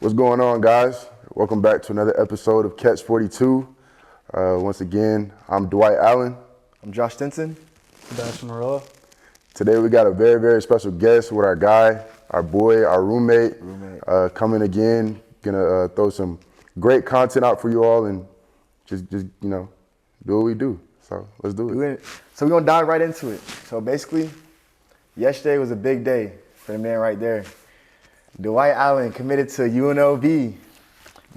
What's going on, guys? Welcome back to another episode of Catch 42. Once again, I'm Dwight Allen. I'm Josh Stinson. Sebastian Murillo. Today we got a very, very special guest with our guy, our boy, our roommate. Coming again. Gonna throw some great content out for you all and just do what we do. So let's do it. So we're gonna dive right into it. So basically, yesterday was a big day for the man right there. Dwight Allen committed to UNLV,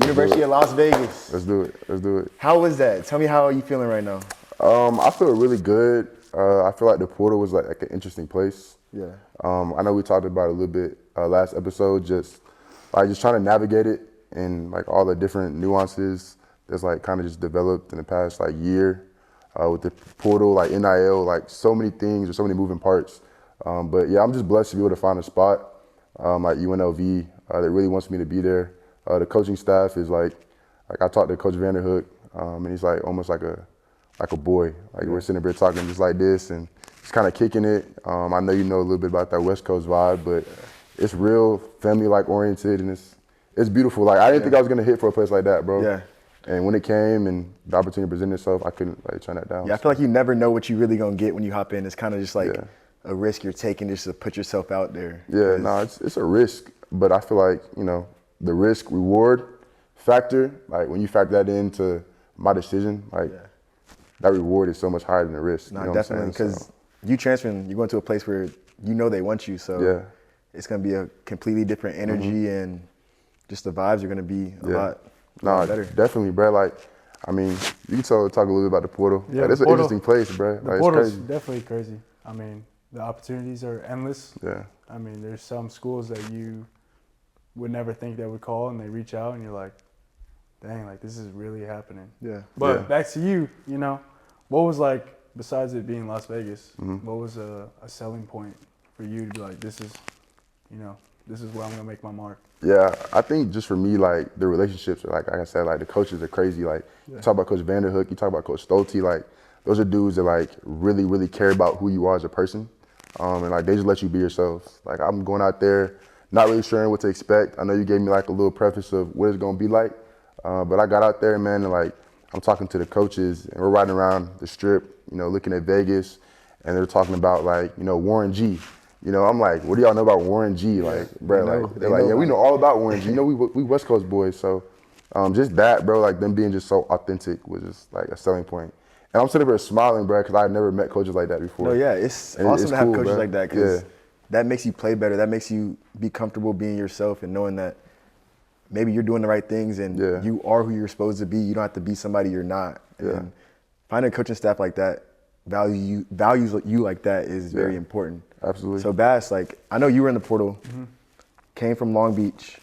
University of Las Vegas. Let's do it. How was that? Tell me how are you feeling right now? I feel really good. I feel like the portal was like an interesting place. Yeah. I know we talked about it a little bit last episode, just trying to navigate it and like all the different nuances that's like kind of just developed in the past like year with the portal, like NIL, like so many things or so many moving parts. But yeah, I'm just blessed to be able to find a spot at UNLV that really wants me to be there. The coaching staff is like I talked to Coach Vanderhook, and he's like almost like a boy. Like we're sitting there talking just like this and just kind of kicking it. I know you know a little bit about that West Coast vibe, but it's real family-like oriented and it's beautiful. Like I didn't think I was gonna hit for a place like that, bro. Yeah. And when it came and the opportunity presented itself, I couldn't turn that down. Yeah, I feel like you never know what you really gonna get when you hop in. It's kind of just like a risk you're taking just to put yourself out there. Yeah, no, it's a risk, but I feel like the risk reward factor, like when you factor that into my decision, like that reward is so much higher than the risk. No, definitely, because you transferring, you're going to a place where you know they want you, so it's gonna be a completely different energy and just the vibes are gonna be a lot better. Definitely, bro. Like, I mean, you can talk a little bit about the portal. Yeah, like, it's an interesting place, bro. The portal's definitely crazy. I mean, the opportunities are endless. Yeah. I mean, there's some schools that you would never think they would call, and they reach out, and you're like, dang, like this is really happening. Yeah. But back to you, what was like, besides it being Las Vegas, what was a selling point for you to be like, this is where I'm gonna make my mark? Yeah, I think just for me, like the relationships, like I said, like the coaches are crazy. Like you talk about Coach Vanderhook, you talk about Coach Stolte, like those are dudes that like really, really care about who you are as a person, and like they just let you be yourself. Like I'm going out there, not really sure what to expect. I know you gave me like a little preface of what it's gonna be like, but I got out there, man, and like I'm talking to the coaches, and we're riding around the strip, looking at Vegas, and they're talking about like Warren G. I'm like, what do y'all know about Warren G? Like, bro, like they're like, yeah, we know all about Warren G. We West Coast boys, so just that, bro, like them being just so authentic was just like a selling point. And I'm sitting there smiling, bro, because I've never met coaches like that before. No, yeah, it's awesome to have coaches bro. like that because that makes you play better. That makes you be comfortable being yourself and knowing that maybe you're doing the right things and you are who you're supposed to be. You don't have to be somebody you're not. And finding a coaching staff like that, values you like that is very important. Absolutely. So Bass, like I know you were in the portal, came from Long Beach,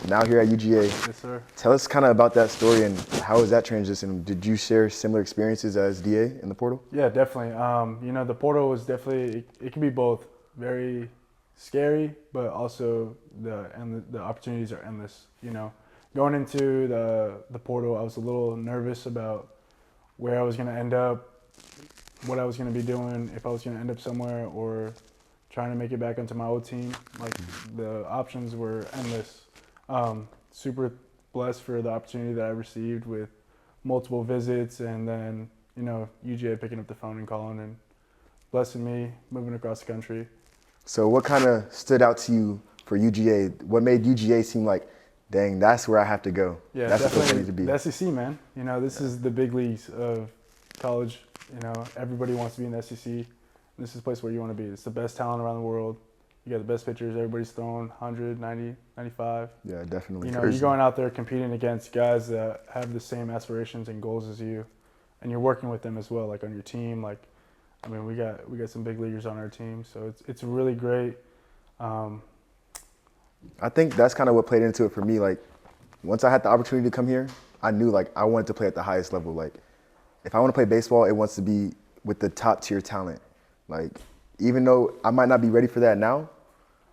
now here at UGA. Yes, sir. Tell us kind of about that story and how was that transition? Did you share similar experiences as DA in the portal? Yeah, definitely. The portal was definitely, it can be both very scary, but also the opportunities are endless. Going into the portal, I was a little nervous about where I was going to end up, what I was going to be doing, if I was going to end up somewhere or trying to make it back into my old team. Like the options were endless. Super blessed for the opportunity that I received with multiple visits and then, UGA picking up the phone and calling and blessing me, moving across the country. So what kind of stood out to you for UGA? What made UGA seem like, dang, that's where I have to go? Yeah, that's definitely the place I need to be. The SEC, man. This is the big leagues of college. Everybody wants to be in the SEC. This is the place where you want to be. It's the best talent around the world. You got the best pitchers. Everybody's throwing 100, 90, 95. Yeah, definitely. You're going out there competing against guys that have the same aspirations and goals as you, and you're working with them as well, like on your team. Like, I mean, we got some big leaguers on our team, so it's really great. I think that's kind of what played into it for me. Like, once I had the opportunity to come here, I knew like I wanted to play at the highest level. Like, if I want to play baseball, it wants to be with the top tier talent. Like, even though I might not be ready for that now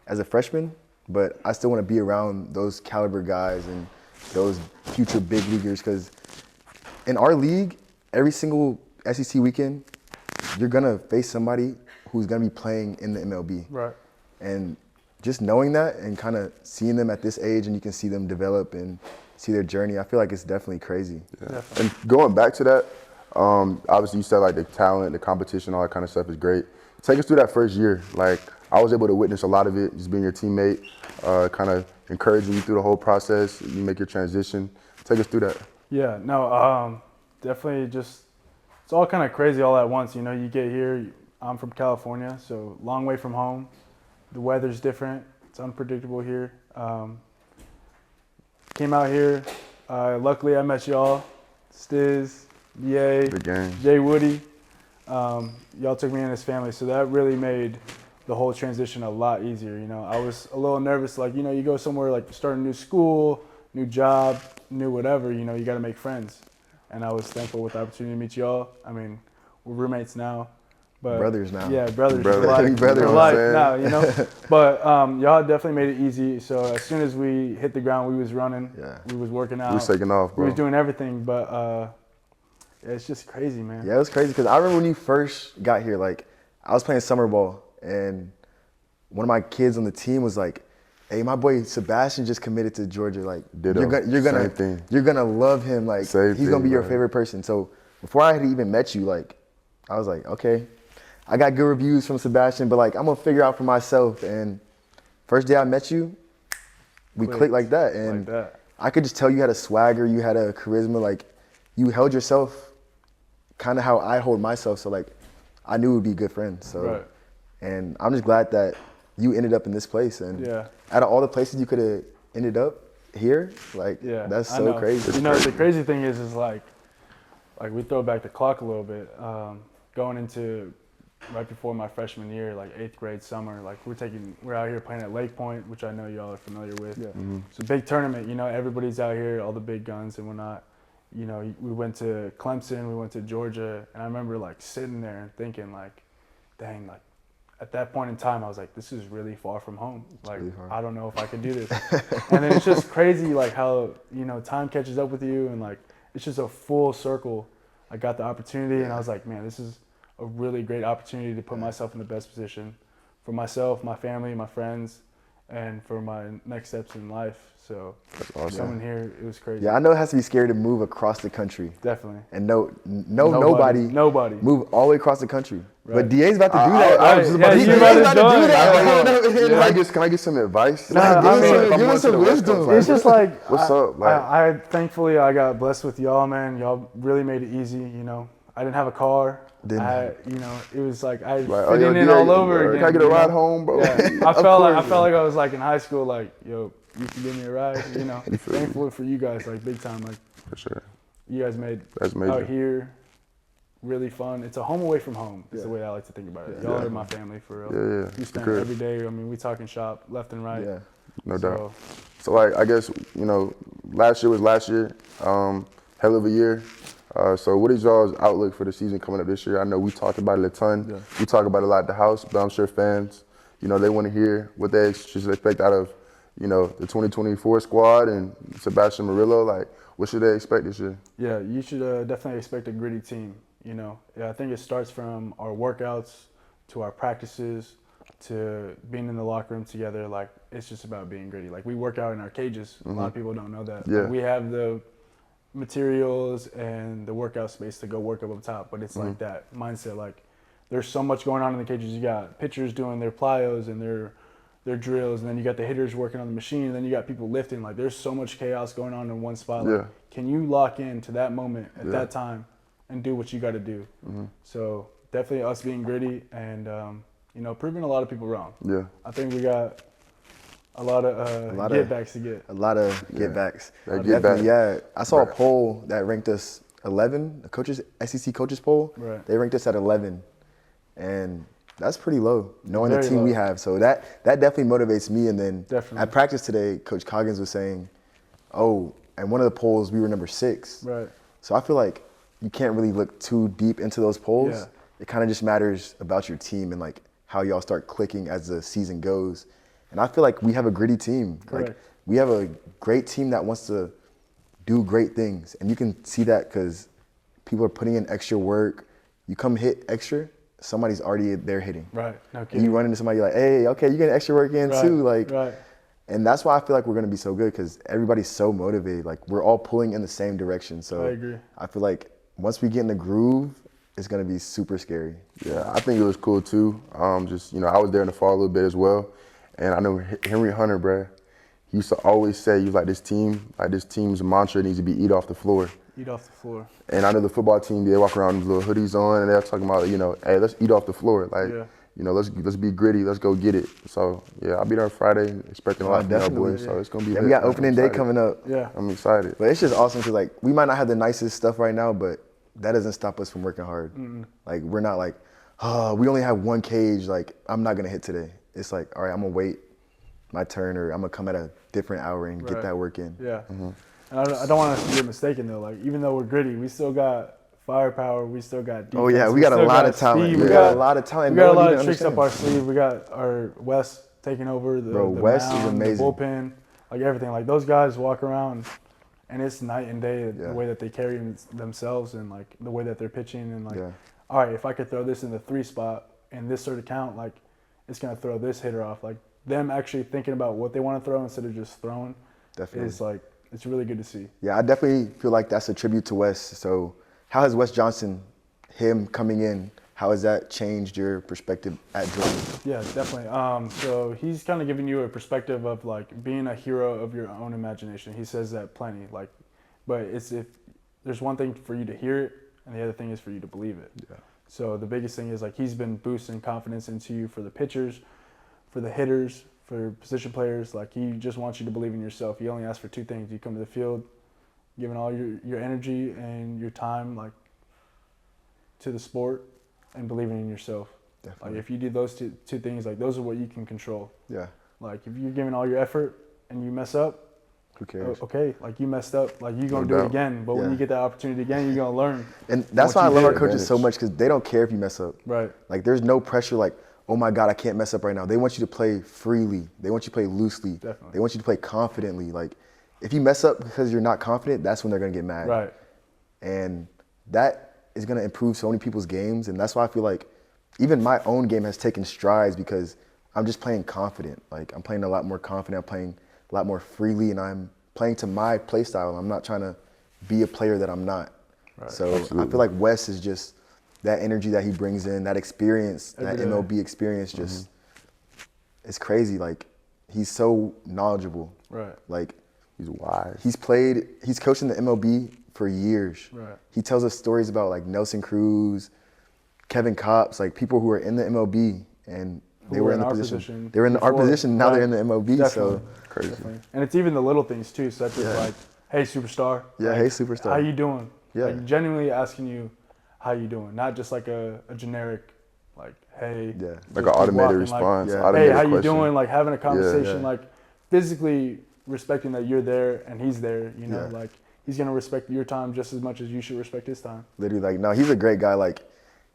as a freshman, but I still want to be around those caliber guys and those future big leaguers. Because in our league, every single SEC weekend, you're going to face somebody who's going to be playing in the MLB. Right. And just knowing that and kind of seeing them at this age and you can see them develop and see their journey, I feel like it's definitely crazy. Yeah. And going back to that, obviously you said like the talent, the competition, all that kind of stuff is great. Take us through that first year. Like I was able to witness a lot of it, just being your teammate, kind of encouraging you through the whole process. You make your transition. Take us through that. Yeah, no, definitely just, it's all kind of crazy all at once. You know, you get here, I'm from California, so long way from home. The weather's different. It's unpredictable here. Came out here. Luckily, I met y'all. Stiz, Ye, The game. Jay Woody. Y'all took me in as family, so that really made the whole transition a lot easier. You know, I was a little nervous, like, you know, you go somewhere like start a new school, new job, new whatever, you know, you got to make friends. And I was thankful with the opportunity to meet y'all. I mean, we're roommates now. But Brothers now. Yeah, brothers Brother. for life. Brother, For you know life what I'm now, you know. But y'all definitely made it easy. So as soon as we hit the ground, we was running. Yeah. We was working out. We was taking off, We bro. was doing everything. But yeah, it's just crazy, man. Yeah, it was crazy because I remember when you first got here, like I was playing summer ball and one of my kids on the team was like, "Hey, my boy Sebastian just committed to Georgia. Like, Ditto. Same thing. you're gonna love him. Like, Same he's gonna be thing, your bro. favorite person." So before I had even met you, like, I was like, okay, I got good reviews from Sebastian, but like, I'm gonna figure out for myself. And first day I met you, we clicked like that, and Like that. I could just tell you had a swagger, you had a charisma, like, you held yourself kind of how I hold myself. So like, I knew we'd be good friends. So, Right. and I'm just glad that you ended up in this place. And Yeah. out of all the places you could have ended up here, like, Yeah, that's I so know. crazy. You know, the crazy thing is like we throw back the clock a little bit. Going into right before my freshman year, like 8th grade summer, like we're out here playing at Lake Point, which I know y'all are familiar with. Yeah. It's a big tournament. You know, everybody's out here, all the big guns and whatnot. You know, we went to Clemson, we went to Georgia, and I remember like sitting there and thinking like, dang, like at that point in time, I was like, this is really far from home. Like, really far. I don't know if I could do this. And then it's just crazy, like how, you know, time catches up with you and like, it's just a full circle. I got the opportunity and I was like, man, this is a really great opportunity to put myself in the best position for myself, my family, my friends, and for my next steps in life. So awesome. coming here, it was crazy. Yeah, I know it has to be scary to move across the country Definitely. and nobody move all the way across the country. Right. But DA's about to do that. I was just about to Yeah, say you that. about to do it. Can I get some advice? Nah, I mean, If I'm give going us to the some West wisdom. Coast, It's just like what's up? Like, I thankfully I got blessed with y'all, man. Y'all really made it easy. You know, I didn't have a car. You know, it was like I fitting in all over again. Can I get a you ride know? home, bro? Yeah, I felt like I was like in high school. Like, yo, you can give me a ride. You know, thankful for you guys, like big time. Like, For sure. you guys made That's major. out here really fun. It's a home away from home. Is the way I like to think about it. Y'all Yeah. are my family for real. Yeah, yeah. We spend Good. every day. I mean, we talking shop left and right. Yeah. No doubt. So, like, I guess, you know, last year was last year. Hell of a year. So what is y'all's outlook for the season coming up this year? I know we talked about it a ton. Yeah. We talk about it a lot at the house, but I'm sure fans, you know, they want to hear what they should expect out of, you know, the 2024 squad and Sebastian Murillo. Like, what should they expect this year? Yeah, you should definitely expect a gritty team. You know, I think it starts from our workouts to our practices to being in the locker room together. Like, it's just about being gritty. Like, we work out in our cages. A lot of people don't know that. Yeah. Like, we have the materials and the workout space to go work up top, but it's like that mindset. Like, there's so much going on in the cages. You got pitchers doing their plyos and their drills, and then you got the hitters working on the machine, and then you got people lifting. Like, there's so much chaos going on in one spot. Like, Yeah. can you lock into that moment at that time and do what you got to do? So definitely us being gritty and you know, proving a lot of people wrong. Yeah. I think we got a lot of get backs to get. A lot of get backs. That get Definitely, back. yeah. I saw a poll that ranked us 11, the coaches, SEC coaches poll. Right. They ranked us at 11. And that's pretty low, knowing the Very team we low. have. So that definitely motivates me. And then Definitely. at practice today, Coach Coggins was saying, oh, and one of the polls, we were number 6. Right. So I feel like you can't really look too deep into those polls. Yeah. It kind of just matters about your team and like how y'all start clicking as the season goes. And I feel like we have a gritty team. Correct. Like, we have a great team that wants to do great things. And you can see that because people are putting in extra work. You come hit extra, somebody's already there hitting. Right. No And kidding. you run into somebody, you're like, hey, okay, you getting extra work in Right, too. Like, right. and that's why I feel like we're going to be so good because everybody's so motivated. Like, we're all pulling in the same direction. So I agree. I feel like once we get in the groove, it's going to be super scary. Yeah, I think it was cool too. Just, you know, I was there in the fall a little bit as well. And I know Henry Hunter, bruh, he used to always say, he was like, this team's mantra needs to be eat off the floor. Eat off the floor. And I know the football team, they walk around with little hoodies on and they're talking about, you know, hey, let's eat off the floor. Like, Yeah. you know, let's be gritty, let's go get it. So, yeah, I'll be there Friday expecting a lot from our definitely. boys. So it's going to be Yeah, lit. we got I'm opening day excited. coming up. Yeah. I'm excited. But it's just awesome because, like, we might not have the nicest stuff right now, but that doesn't stop us from working hard. Like, we're not like, oh, we only have one cage. Like, I'm not going to hit today. It's like, all right, I'm going to wait my turn or I'm going to come at a different hour and get Right. that work in. Yeah. And I don't want us to get mistaken though. Like even though we're gritty, we still got firepower. We still got defense. Oh, yeah, we got a still lot of talent. speed. We got a lot of talent. We got No a one lot even of tricks up understands. our sleeve. We got our Wes taking over the Bro, the Wes is mound, amazing. the bullpen, like everything. Like those guys walk around, and it's night and day Yeah. the way that they carry themselves and like the way that they're pitching and like, Yeah. all right, if I could throw this in the 3 spot and this sort of count, like it's gonna throw this hitter off. Like them actually thinking about what they want to throw instead of just throwing Definitely. is like it's really good to see. Yeah, I definitely feel like that's a tribute to Wes. So how has Wes Johnson, him coming in, how has that changed your perspective at Jordan? Yeah, definitely. So he's kind of giving you a perspective of like being a hero of your own imagination. He says that plenty, like, but it's if there's one thing for you to hear it, and the other thing is for you to believe it. Yeah. So the biggest thing is like he's been boosting confidence into you for the pitchers, for the hitters, for position players. Like he just wants you to believe in yourself. He only asks for 2 things: you come to the field, giving all your energy and your time like to the sport, and believing in yourself. Definitely. Like if you do those two things, like those are what you can control. Yeah. Like if you're giving all your effort and you mess up, Who cares? okay, like you messed up, like you're gonna No do it doubt. again. But when Yeah. you get that opportunity again, you're gonna learn. And that's What why I you love our did. coaches so Advantage. much because they don't care if you mess up. Right. Like there's no pressure like, oh my God, I can't mess up right now. They want you to play freely. They want you to play loosely. Definitely. They want you to play confidently. Like if you mess up because you're not confident, that's when they're gonna get mad. Right. And that is gonna improve so many people's games. And that's why I feel like even my own game has taken strides because I'm just playing confident. Like I'm playing a lot more confident. I'm playing a lot more freely, and I'm playing to my play style. I'm not trying to be a player that I'm not. Right. So I Absolutely. feel like Wes is just that energy that he brings in, that experience, that Every day. MLB experience. Just it's crazy. Like he's so knowledgeable. Right. Like He's wise. he's coached in the MLB for years. Right. He tells us stories about like Nelson Cruz, Kevin Kopps, like people who were in the MLB and they Who were were in in the our position. position They were in our before, position. Now right. they're in the MLB. Definitely. So Crazy. Definitely. And it's even the little things too, such as like, hey superstar. Yeah, like, hey, superstar. How you doing? Yeah. Like genuinely asking you how you doing, not just like a generic like, hey. Yeah. Like just an keep automated walking, response. yeah. Hey, Automated how you question. doing? Like having a conversation, yeah. like physically respecting that you're there and he's there. You know, Yeah. like he's gonna respect your time just as much as you should respect his time. literally, like, no, he's a great guy. Like,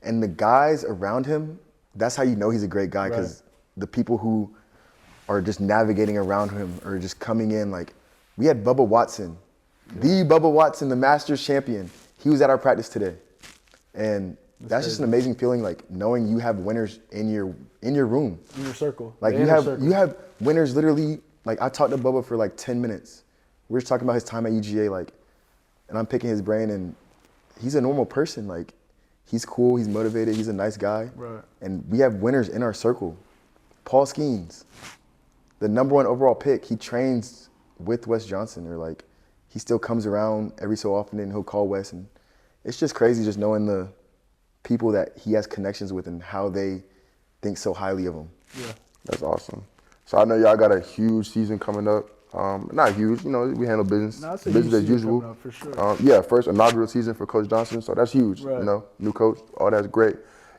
and the guys around him, that's how you know he's a great guy because the people who are just navigating around him or just coming in, like, we had Bubba Watson, the Bubba Watson, the Masters champion. He was at our practice today, and that's just an amazing feeling, like knowing you have winners in your room. In your circle. Like the you inner have circle. you have winners literally. Like I talked to Bubba for like 10 minutes. We were just talking about his time at UGA, like, and I'm picking his brain, and he's a normal person. Like, he's cool, he's motivated, he's a nice guy. Right. And we have winners in our circle. Paul Skeens, the #1 overall pick, he trains with Wes Johnson, or like, he still comes around every so often and he'll call Wes, and it's just crazy just knowing the people that he has connections with and how they think so highly of him. Yeah. That's awesome. So I know y'all got a huge season coming up. Not huge, you know, we handle business. No, it's a business huge as season usual. coming up, for sure. Yeah, first inaugural season for Coach Johnson, so that's huge. Right. You know, new coach, all that's great.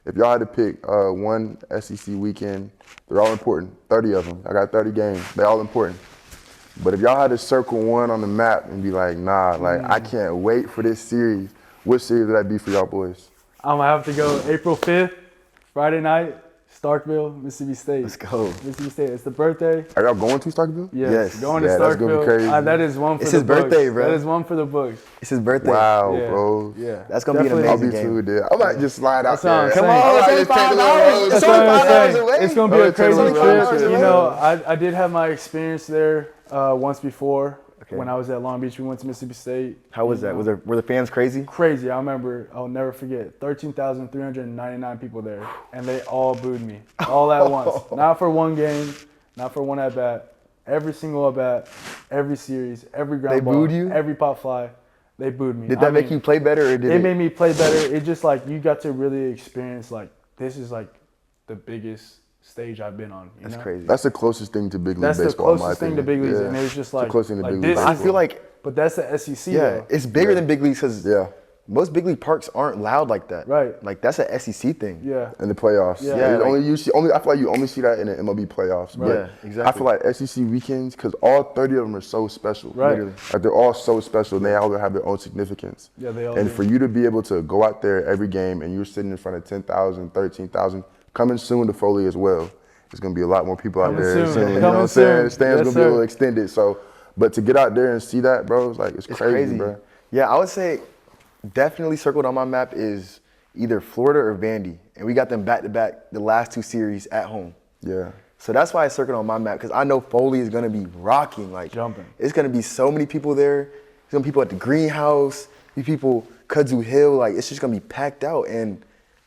If y'all had to pick one SEC weekend, they're all important. 30 of them. I got 30 games. They're all important. But if y'all had to circle one on the map and be like, nah, like I can't wait for this series, what series would that be for y'all boys? I'm gonna have to go April 5th, Friday night, Starkville, Mississippi State. Let's go. Mississippi State. It's the birthday. Are y'all going to Starkville? Yes. Going to Yeah, that's gonna be Starkville. crazy. That is one for It's the his birthday, books. bro. That is one for the books. It's his birthday. Wow, Yeah. bro. Yeah. That's gonna be an Definitely. I'll amazing be game. too there. I might just slide out That's what I'm there. saying. Come on, I it's might only just take 5 the little hours. road. It's That's only what I'm 5 hours saying. away. It's going to be Oh, a it's only crazy 5 trip. hours You away. know, I did have my experience there once before. Okay. When I was at Long Beach, we went to Mississippi State. How was that? Were the fans crazy? Crazy. I remember, I'll never forget, 13,399 people there, and they all booed me all at once. Not for one game, not for one at-bat. Every single at-bat, every series, every ground They ball, booed you? every pop fly, they booed me. Did that make you play better, or did It made me play better. It just like, you got to really experience, like, this is like the biggest stage I've been on. You That's know? crazy. That's the closest thing to big league That's the baseball, in my closest thing to opinion. big leagues, Yeah. and it was just It's the like, closest thing to like big this league I is- feel like but that's the SEC yeah, though. it's bigger than big leagues because Yeah. most big league parks aren't loud like that. Right. Like that's an SEC thing. Yeah. In the playoffs. Yeah. Yeah, like- I feel like you only see that in the MLB playoffs. But Yeah, exactly. I feel like SEC weekends, because all 30 of them are so special. Right. Literally. Like they're all so special and they all have their own significance. Yeah, they all And do. for you to be able to go out there every game and you're sitting in front of 10,000, 13,000, coming soon to Foley as well. There's gonna be a lot more people out Coming there. soon. Soon, you know Coming what I'm saying? soon. The stands Yes, gonna be a little sir. extended. So, but to get out there and see that, bro, it's like it's crazy, bro. Yeah, I would say definitely circled on my map is either Florida or Vandy, and we got them back to back the last 2 series at home. Yeah. So that's why I circled on my map because I know Foley is gonna be rocking, like Jumping. It's gonna be so many people there. There's gonna be people at the greenhouse, people Kudzu Hill, like it's just gonna be packed out. And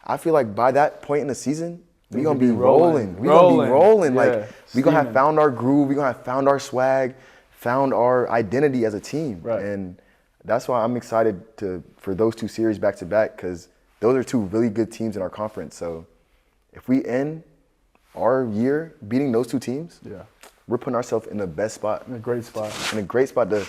I feel like by that point in the season, we gonna be rolling. We gonna be rolling. Yeah. Like we gonna have Steaming. found our groove. We gonna have found our swag, found our identity as a team. Right. And that's why I'm excited for those 2 series back to back because those are 2 really good teams in our conference. So if we end our year beating those 2 teams, Yeah. we're putting ourselves in the best spot, In a great spot. in a great spot to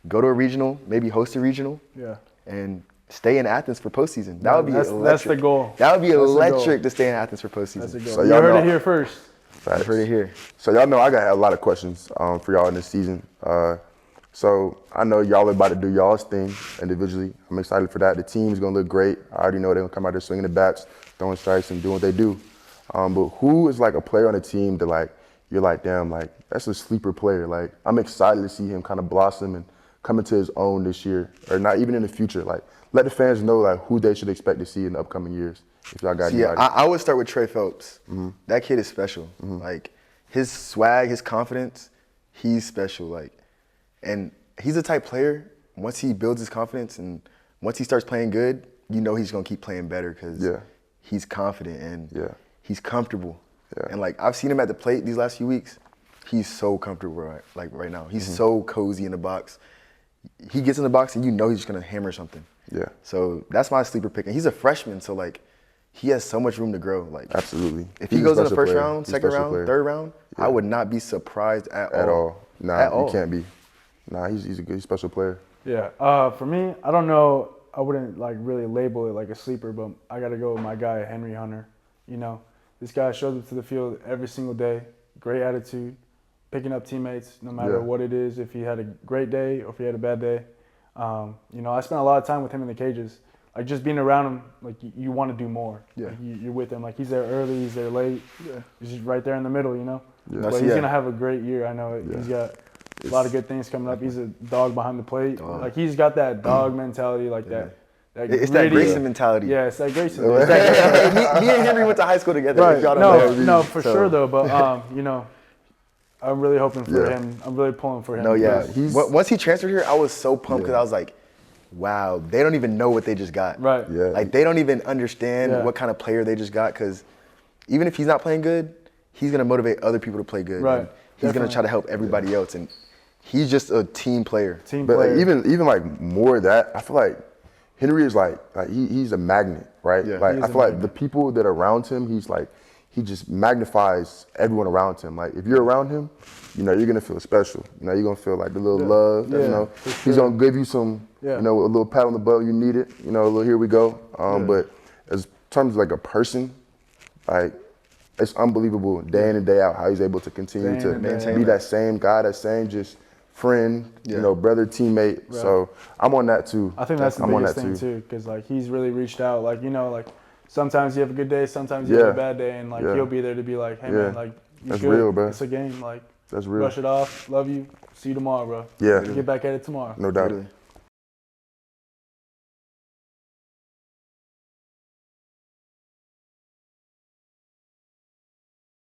go to a regional, maybe host a regional, Yeah. and stay in Athens for postseason. That would be That's electric. the goal. That would be That's the goal. electric to stay in Athens for postseason. That's a goal. So You y'all heard know- it here first. I've heard it here. So y'all know I got a lot of questions for y'all in this season. So I know y'all are about to do y'all's thing individually. I'm excited for that. The team's gonna look great. I already know they're gonna come out there swinging the bats, throwing strikes, and doing what they do. But who is like a player on the team that like you're like, damn, like that's a sleeper player. Like I'm excited to see him kind of blossom and come into his own this year, or not even in the future. Like let the fans know like who they should expect to see in the upcoming years. If y'all got Yeah, anybody. I would start with Trey Phelps. That kid is special. Like his swag, his confidence, he's special. Like, and he's the type player. Once he builds his confidence and once he starts playing good, you know he's gonna keep playing better because Yeah. he's confident and Yeah. he's comfortable. Yeah. And like I've seen him at the plate these last few weeks. He's so comfortable right now. He's so cozy in the box. He gets in the box and you know he's just gonna hammer something. Yeah. So that's my sleeper pick. And he's a freshman, so like he has so much room to grow. Like Absolutely. if He's he a goes in the special first player. round, He's a second special round, player. third round, I would not be surprised at all. Nah, At all. you can't be. Nah, he's a good special player. Yeah. For me, I don't know. I wouldn't like really label it like a sleeper, but I got to go with my guy, Henry Hunter. You know, this guy shows up to the field every single day. Great attitude, picking up teammates no matter Yeah. what it is. If he had a great day or if he had a bad day. You know, I spent a lot of time with him in the cages. Like just being around him, like you want to do more. Yeah. Like, you're with him. Like he's there early, he's there late. Yeah. He's just right there in the middle, you know. Yeah. But he's gonna have a great year. I know Yeah. he's got a lot of good things coming up. He's a dog behind the plate. Like he's got that dog mentality, like that. It's that Grayson mentality. Yeah, it's that Grayson. Hey, me and Henry went to high school together. Right. If y'all don't know. No, for So- sure though. But you know, I'm really hoping for Yeah. him. I'm really pulling for him. No, yeah. he's- Once he transferred here, I was so pumped because Yeah. I was like, wow, they don't even know what they just got. Right. Yeah. Like they don't even understand Yeah. what kind of player they just got because even if he's not playing good, he's gonna motivate other people to play good. Right. And he's gonna Definitely. try to help everybody else, and he's just a team player. Team But player. like, even like more of that, I feel like Henry is like he's a magnet, right? Yeah. Like He is I a feel like magnet. the people that are around him, he just magnifies everyone around him. Like if you're around him, you know you're gonna feel special. You know you're gonna feel like the little love. Yeah, You know for he's sure. gonna give you some, Yeah. you know, a little pat on the butt when you need it. You know, a little here we go. But as terms of like a person, like it's unbelievable day in and day out how he's able to continue Day in to and day be out. that same guy, that same just friend, you know, brother, teammate. So I'm on that too. I think that's the I'm on biggest that thing too, because like he's really reached out. Like you know, like sometimes you have a good day, sometimes you have Yeah. a bad day, and like Yeah. he'll be there to be like, hey Yeah. man, like you That's good. real, bro. It's a game, like That's real. brush it off. Love you. See you tomorrow, bro. Yeah. Get back at it tomorrow. No doubt. Literally.